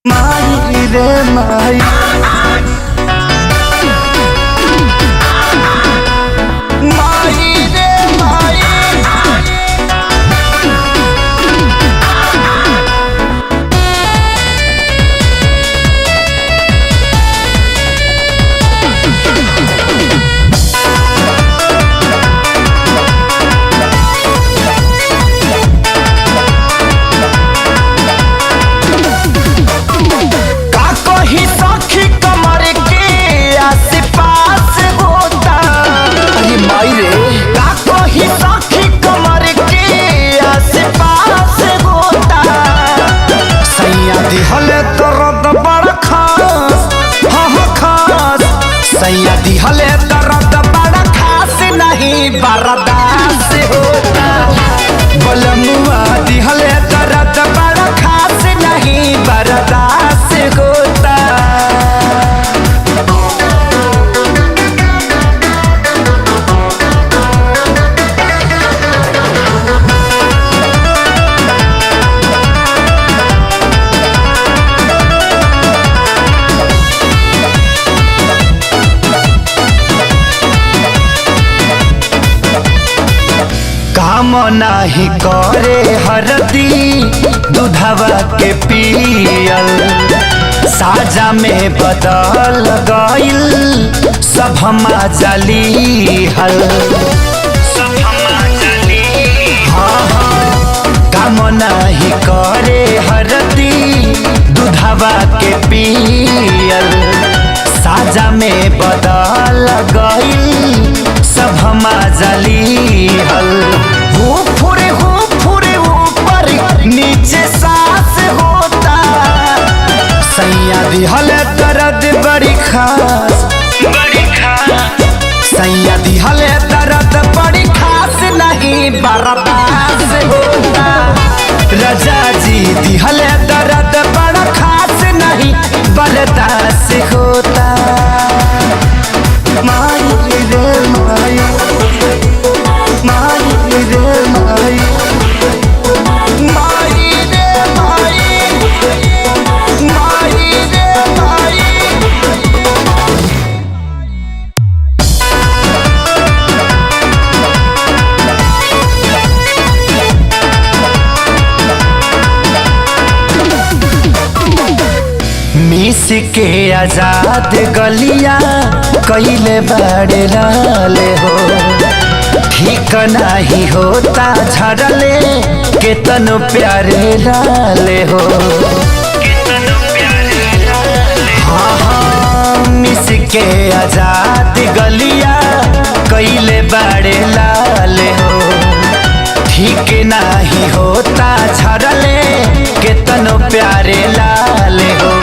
माई रे माई माई रे माई का कही सखी कमर के आस-पास होता। अरे माई रे का कही सखी कमर के आस-पास होता। सैया दिहल दर्द बड़ा खास, हाँ हाँ खास। सैया दिहल दर्द बड़ा खास, नहीं बर्दाश्त होता। बलमुआ दिहल दर्द बड़ा खास, नहीं बर्दाश्त होता। काम नाही करे हरदी दूधवा के पियल, साजा में बदल गइल सब जली हल। हाँ हाँ काम नाही करे हरदी दूधवा के पियल, साजा में बदल गइल सब जली हल। हो फुरे ऊपर नीचे सांस होता। सैया दिहल दर्द बड़ी खास, सैया दिहल दर्द बड़ी खास, नहीं बर्दाश्त होता। रजा जी दिहल दर्द बड़ा खास, नहीं बर्दाश्त होता। माई रे माई माई रे माई माई रे माई माई रे माई। मिस के आजाद गलिया कैले बड़े लाले हो, ठीक नहीं होता झरले केतन प्यारे लाले हो। हाँ हाँ मिस के आजाद गलिया कैले बड़े लाले हो, ठीक नहीं होता झरले केतन प्यारे लाले हो।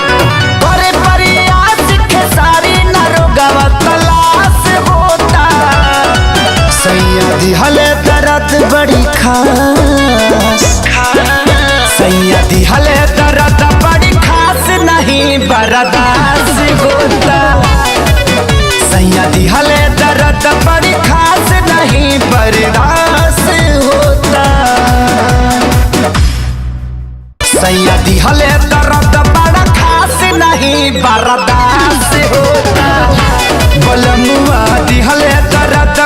बड़े प्रयास के सारी नरोगवा तलाश होता। सैया दिहल दर्द बड़ी खास, सैया दिहल दर्द बड़ी खास, नहीं बर्दाश्त होता। सैया दिहल दर्द बड़ी खास, नहीं बर्दाश्त होता। सैया दिहल दर्द बड़ा खास, नहीं बर्दाश्त होता। बलमुआ दिहल दर्द